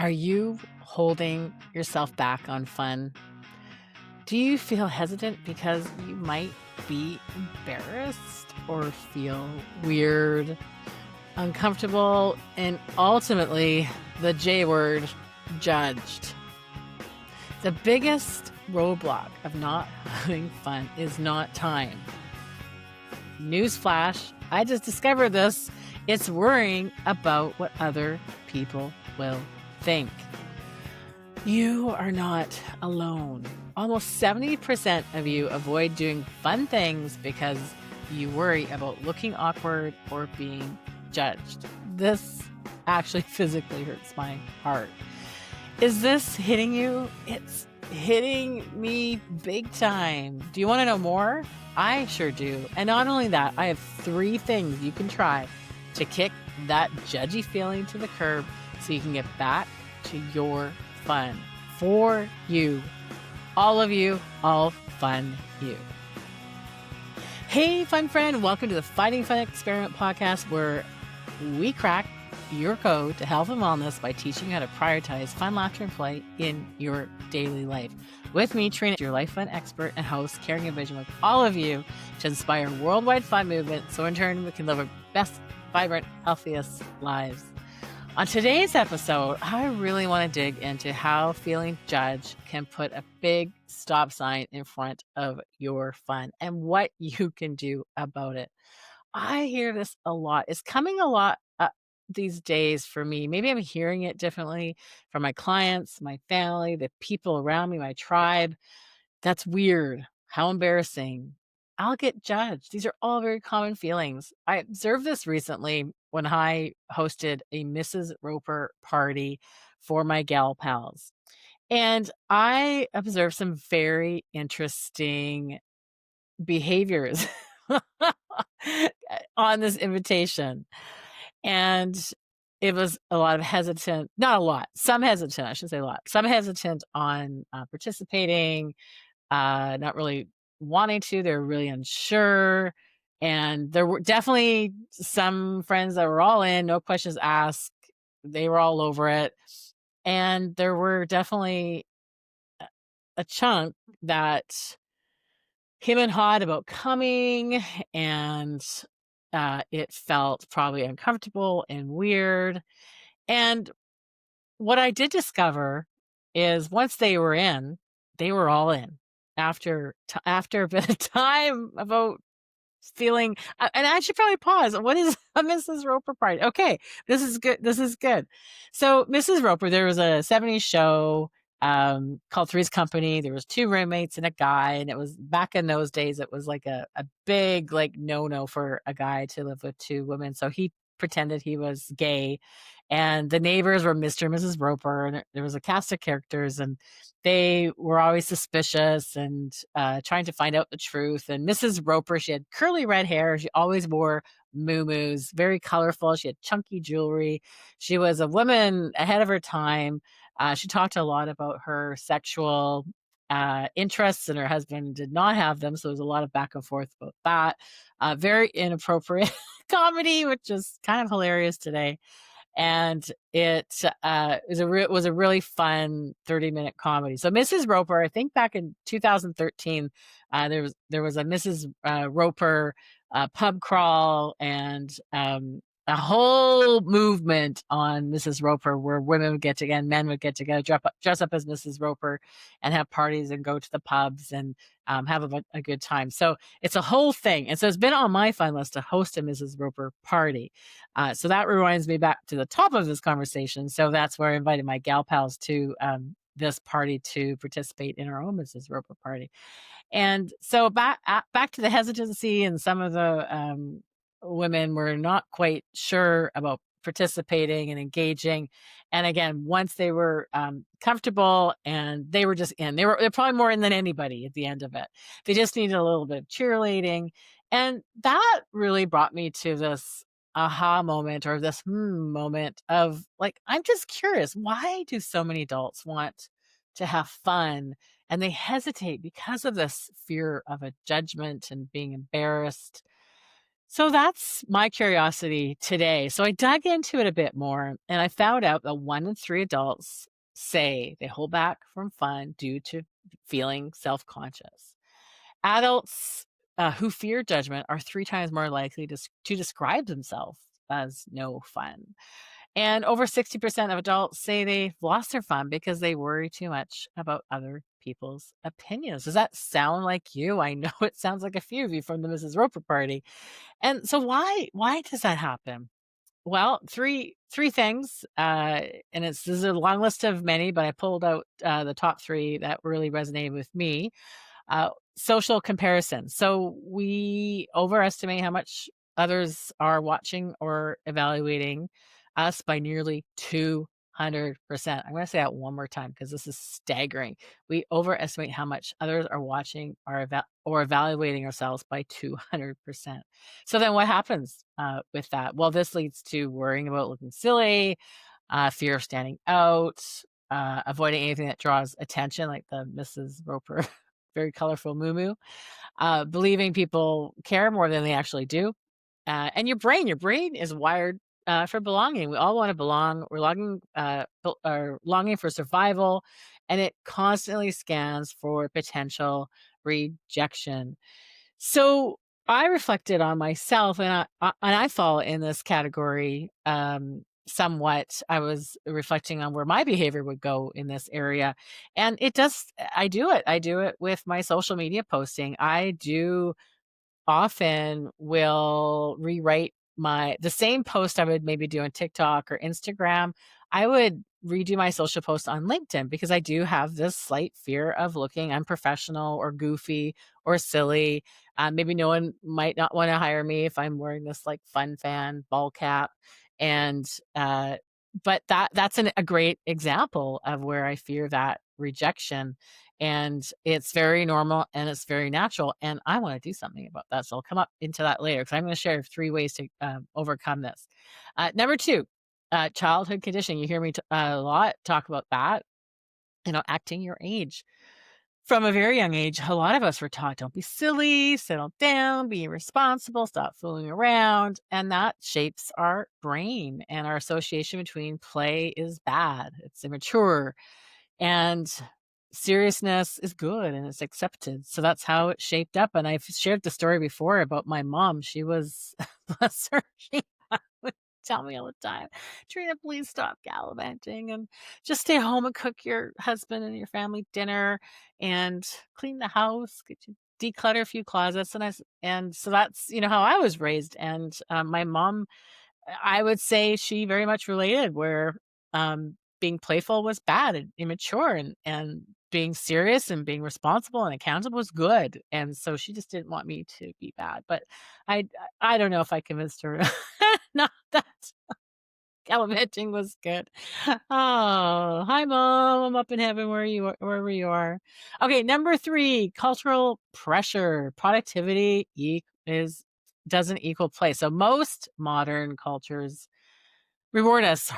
Are you holding yourself back on fun? Do you feel hesitant because you might be embarrassed or feel weird, uncomfortable, and ultimately the J word, judged? The biggest roadblock of not having fun is not time. Newsflash, I just discovered this. It's worrying about what other people will think. You are not alone. Almost 70% of you avoid doing fun things because you worry about looking awkward or being judged. This actually physically hurts my heart. Is this hitting you? It's hitting me big time. Do you want to know more? I sure do. And not only that, I have 3 things you can try to kick that judgy feeling to the curb so you can get back to your fun for you. All of you, all fun you. Hey, fun friend, welcome to the Fighting Fun Experiment podcast, where we crack your code to health and wellness by teaching you how to prioritize fun, laughter, and play in your daily life. With me, Trina, your life fun expert and host, carrying a vision with all of you to inspire worldwide fun movement, so in turn we can live our best, vibrant, healthiest lives. On today's episode, I really want to dig into how feeling judged can put a big stop sign in front of your fun and what you can do about it. I hear this a lot. It's coming a lot these days for me. Maybe I'm hearing it differently from my clients, my family, the people around me, my tribe. That's weird. How embarrassing. I'll get judged. These are all very common feelings. I observed this recently when I hosted a Mrs. Roper party for my gal pals. And I observed some very interesting behaviors on this invitation. And it was a lot of hesitant, not a lot, some hesitant, I should say a lot, some hesitant on participating, not really wanting to. They're really unsure. And there were definitely some friends that were all in, no questions asked. They were all over it. And there were definitely a chunk that him and hawed about coming, and it felt probably uncomfortable and weird. And what I did discover is once they were in, they were all in. After a bit of time about feeling, and I should probably pause. What is a Mrs. Roper party? Okay, this is good. This is good. So Mrs. Roper, there was a 70s show called Three's Company. There was 2 roommates and a guy, and it was back in those days. It was like a big like no for a guy to live with 2 women. So he pretended he was gay, and the neighbors were Mr. and Mrs. Roper, and there was a cast of characters, and they were always suspicious and trying to find out the truth. And Mrs. Roper, she had curly red hair. She always wore muumuus, very colorful. She had chunky jewelry. She was a woman ahead of her time. She talked a lot about her sexual interests, and her husband did not have them. So there was a lot of back and forth about that. Very inappropriate comedy, which is kind of hilarious today. And it was a really fun 30-minute comedy. So Mrs. Roper, I think back in 2013, there was a Mrs. Roper pub crawl, and a whole movement on Mrs. Roper where women would get together, men would get together, dress up as Mrs. Roper, and have parties and go to the pubs and have a good time. So it's a whole thing. And so it's been on my fun list to host a Mrs. Roper party. So that rewinds me back to the top of this conversation. So that's where I invited my gal pals to this party to participate in our own Mrs. Roper party. And so back to the hesitancy, and some of the women were not quite sure about participating and engaging. And again, once they were comfortable and they were just in, they're probably more in than anybody at the end of it. They just needed a little bit of cheerleading. And that really brought me to this aha moment, or this moment of like, I'm just curious, why do so many adults want to have fun and they hesitate because of this fear of a judgment and being embarrassed? So that's my curiosity today. So I dug into it a bit more and I found out that 1 in 3 adults say they hold back from fun due to feeling self conscious. Adults who fear judgment are 3 times more likely to describe themselves as no fun. And over 60% of adults say they've lost their fun because they worry too much about other people's opinions. Does that sound like you? I know it sounds like a few of you from the Mrs. Roper party. And so why does that happen? Well, three things, and this is a long list of many, but I pulled out the top three that really resonated with me. Social comparison. So we overestimate how much others are watching or evaluating us by nearly 200%. I'm going to say that one more time because this is staggering. We overestimate how much others are watching or evaluating ourselves by 200%. So then what happens with that? Well, this leads to worrying about looking silly, fear of standing out, avoiding anything that draws attention, like the Mrs. Roper very colorful moo believing people care more than they actually do. And your brain is wired for belonging. We all want to belong. We're longing for survival, and it constantly scans for potential rejection. So I reflected on myself, and I fall in this category somewhat. I was reflecting on where my behavior would go in this area, and it does. I do it. I do it with my social media posting. I do often will rewrite the same post I would maybe do on TikTok or Instagram. I would redo my social post on LinkedIn because I do have this slight fear of looking unprofessional or goofy or silly. Maybe no one might not want to hire me if I'm wearing this like fun fan ball cap. And but that's a great example of where I fear that rejection, and it's very normal and it's very natural, and I wanna do something about that, so I'll come up into that later because 'cause I'm gonna share 3 ways to, overcome this. Number 2, childhood conditioning. You hear me a lot talk about that, acting your age. From a very young age, a lot of us were taught, "Don't be silly, settle down, be responsible, stop fooling around," and that shapes our brain, and our association between play is bad, it's immature, and seriousness is good and it's accepted. So that's how it shaped up. And I've shared the story before about my mom. She was, bless her, she would tell me all the time, Trina, please stop gallivanting and just stay home and cook your husband and your family dinner and clean the house, get you declutter a few closets. And so that's, how I was raised. And my mom, I would say she very much related where, being playful was bad and immature, and being serious and being responsible and accountable was good, and so she just didn't want me to be bad, but I I don't know if I convinced her not that gallivanting was good. Oh, hi, mom, I'm up in heaven wherever you are. Okay, number 3, cultural pressure. Productivity is doesn't equal play, so most modern cultures reward us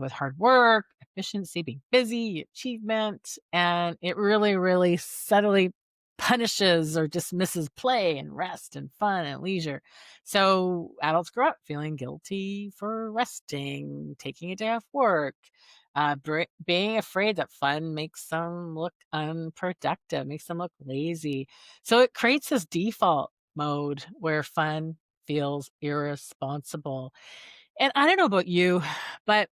with hard work, efficiency, being busy, achievement, and it really, really subtly punishes or dismisses play and rest and fun and leisure. So adults grow up feeling guilty for resting, taking a day off work, being afraid that fun makes them look unproductive, makes them look lazy. So it creates this default mode where fun feels irresponsible. And I don't know about you, but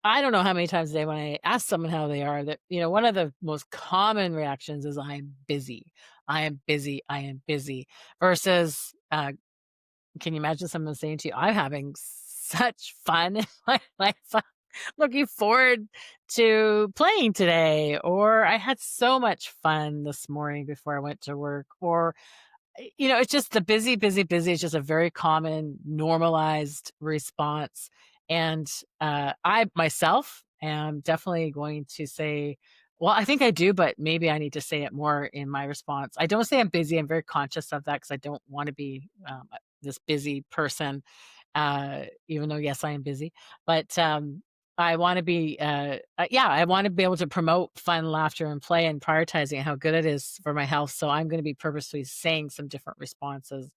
I don't know how many times a day when I ask someone how they are that, one of the most common reactions is I'm busy. I am busy. I am busy versus, can you imagine someone saying to you, I'm having such fun in my life. I'm looking forward to playing today, or I had so much fun this morning before I went to work, or it's just the busy, busy, busy is just a very common normalized response. And I myself am definitely going to say, well, I think I do, but maybe I need to say it more in my response. I don't say I'm busy. I'm very conscious of that because I don't want to be this busy person, even though, yes, I am busy. But I want to be, yeah, I want to be able to promote fun, laughter, and play and prioritizing how good it is for my health. So I'm going to be purposely saying some different responses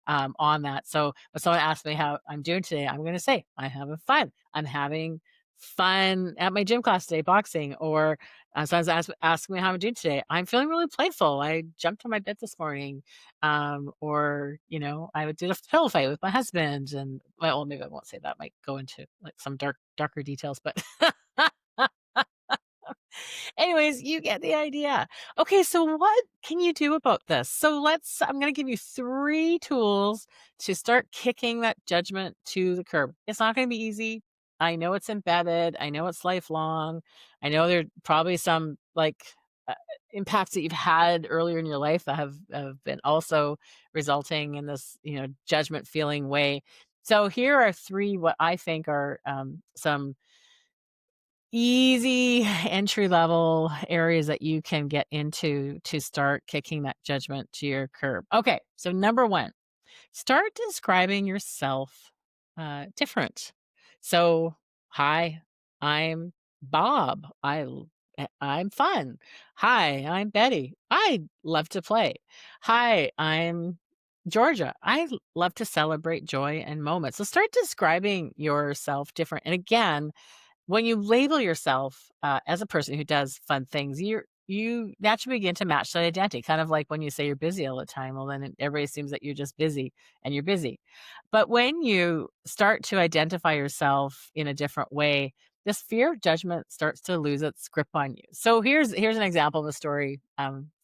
on that. So when someone asks me how I'm doing today, I'm going to say, I'm having fun. I'm having fun at my gym class today, boxing, or someone's ask me how I'm doing today. I'm feeling really playful. I jumped on my bed this morning. Or, I would do a pillow fight with my husband and well, maybe I won't say that. Might go into like some darker details, but anyways, you get the idea. Okay, so what can you do about this? I'm going to give you 3 tools to start kicking that judgment to the curb. It's not going to be easy. I know it's embedded. I know it's lifelong. I know there are probably some uh, impacts that you've had earlier in your life that have been also resulting in this, judgment feeling way. So here are 3 what I think are some easy entry level areas that you can get into to start kicking that judgment to your curb. Okay, so number 1, start describing yourself different. So, hi, I'm Bob. I'm fun. Hi, I'm Betty. I love to play. Hi, I'm Georgia. Love to celebrate joy and moments. So start describing yourself different. And again, when you label yourself, as a person who does fun things, you naturally begin to match that identity, kind of like when you say you're busy all the time, well, then everybody assumes that you're just busy and you're busy. But when you start to identify yourself in a different way, this fear of judgment starts to lose its grip on you. So here's an example of a story,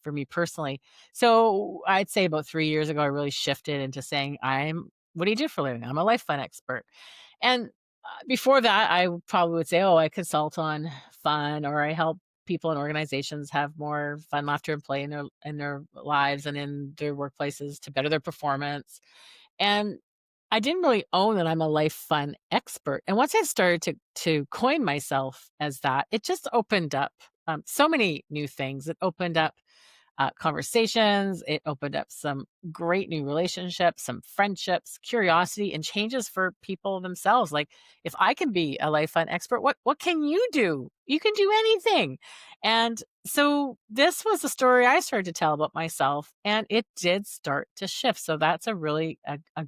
for me personally. So I'd say about 3 years ago, I really shifted into saying, what do you do for a living? I'm a life fun expert. And before that, I probably would say, "Oh, I consult on fun, or I help people and organizations have more fun, laughter, and play in their lives and in their workplaces to better their performance." And I didn't really own that I'm a life fun expert. And once I started to coin myself as that, it just opened up so many new things. It opened up conversations. It opened up some great new relationships, some friendships, curiosity, and changes for people themselves. Like, if I can be a life fun expert, what can you do? You can do anything. And so this was the story I started to tell about myself, and it did start to shift. So that's a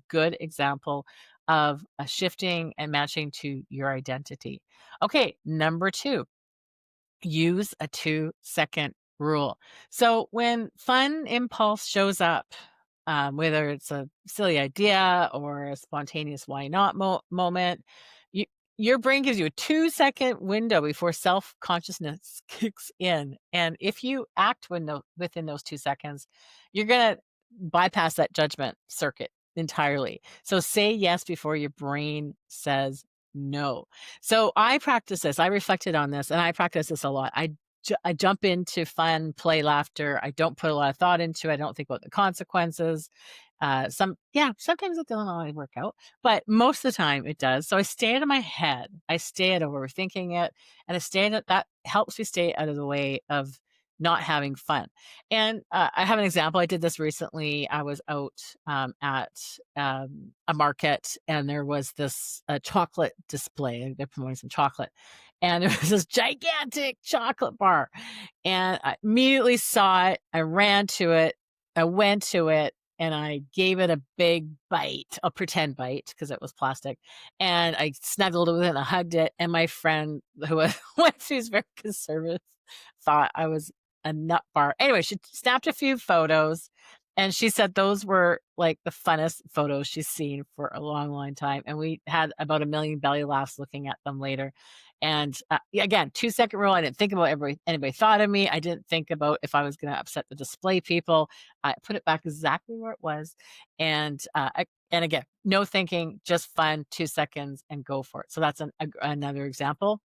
good example of a shifting and matching to your identity. Okay, number 2, use a 2-second rule. So when fun impulse shows up, whether it's a silly idea or a spontaneous why not moment, you, your brain gives you a 2-second window before self consciousness kicks in. And if you act within those 2 seconds, you're going to bypass that judgment circuit entirely. So say yes before your brain says no. So I practice this. I reflected on this, and I practice this a lot. I jump into fun, play, laughter. I don't put a lot of thought into it. I don't think about the consequences. Sometimes it doesn't always work out, but most of the time it does. So I stay out of my head. I stay out of overthinking it, and that helps me stay out of the way of not having fun. And I have an example. I did this recently. I was out at a market, and there was this chocolate display. They're promoting some chocolate, and there was this gigantic chocolate bar. And I immediately saw it. I ran to it. I went to it, and I gave it a big bite, a pretend bite, because it was plastic. And I snuggled with it and I hugged it. And my friend, who's very conservative, thought I was a nut bar. Anyway, she snapped a few photos, and she said those were like the funnest photos she's seen for a long, long time. And we had about 1,000,000 belly laughs looking at them later. And again, 2-second rule. I didn't think about anybody thought of me. I didn't think about if I was going to upset the display people. I put it back exactly where it was. And again, no thinking, just fun, 2 seconds, and go for it. So that's another example.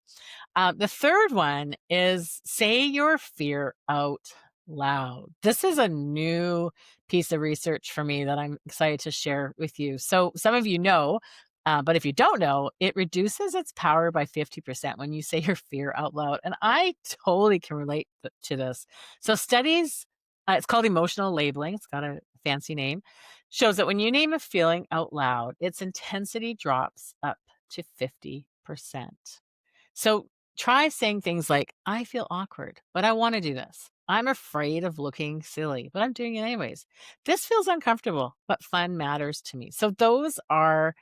The third one is say your fear out loud. This is a new piece of research for me that I'm excited to share with you. So some of you know, but if you don't know, it reduces its power by 50% when you say your fear out loud. And I totally can relate to this. So studies, it's called emotional labeling. It's got a fancy name, shows that when you name a feeling out loud, its intensity drops up to 50%. So try saying things like, I feel awkward, but I want to do this. I'm afraid of looking silly, but I'm doing it anyways. This feels uncomfortable, but fun matters to me. So those are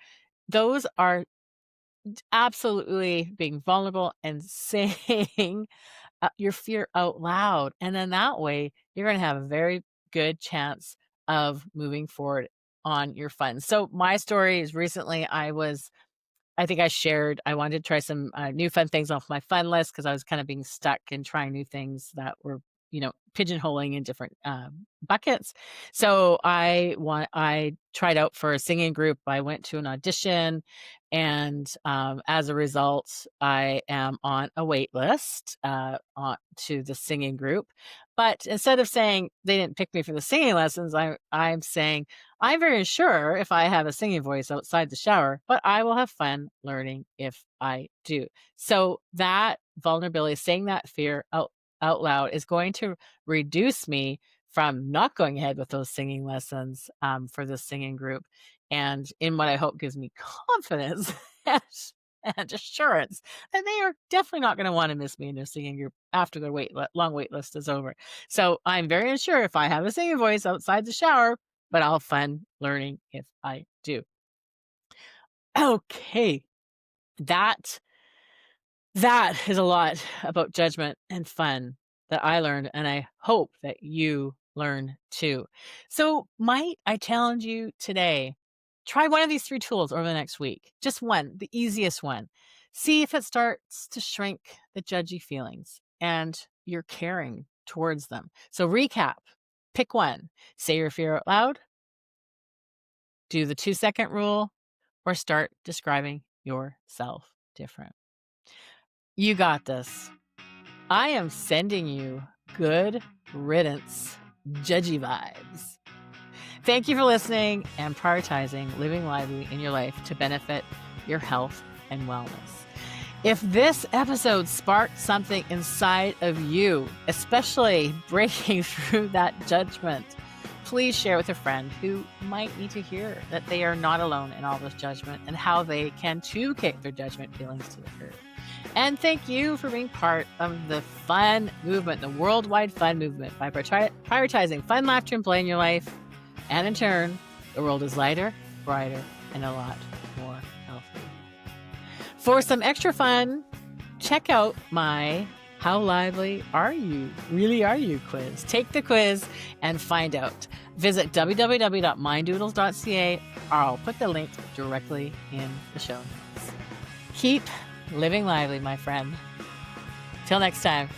absolutely being vulnerable and saying your fear out loud. And then that way, you're going to have a very good chance of moving forward on your fun. So my story is recently I think I shared I wanted to try some new fun things off my fun list because I was kind of being stuck and trying new things that were, pigeonholing in different buckets. So I tried out for a singing group. I went to an audition, and as a result, I am on a wait list to the singing group. But instead of saying they didn't pick me for the singing lessons, I'm saying I'm very sure if I have a singing voice outside the shower, but I will have fun learning if I do. So that vulnerability, saying that fear out loud is going to reduce me from not going ahead with those singing lessons for the singing group. And in what I hope gives me confidence and, and assurance that they are definitely not going to want to miss me in their singing group after their long wait list is over. So I'm very unsure if I have a singing voice outside the shower, but I'll have fun learning if I do. Okay, that is a lot about judgment and fun that I learned, and I hope that you learn too. So might I challenge you today, try one of these 3 tools over the next week. Just one, the easiest one. See if it starts to shrink the judgy feelings and you're caring towards them. So recap, pick one, say your fear out loud, do the 2-second rule, or start describing yourself different. You got this. I am sending you good riddance judgy vibes. Thank you for listening and prioritizing living lively in your life to benefit your health and wellness. If this episode sparked something inside of you, especially breaking through that judgment, please share with a friend who might need to hear that they are not alone in all this judgment and how they can too kick their judgment feelings to the curb. And thank you for being part of the fun movement, the worldwide fun movement, by prioritizing fun, laughter, and play in your life. And in turn, the world is lighter, brighter, and a lot more healthy. For some extra fun, check out my How Lively Are You? Really Are You quiz. Take the quiz and find out. Visit www.minddoodles.ca, or I'll put the link directly in the show notes. Keep living lively, my friend. Till next time.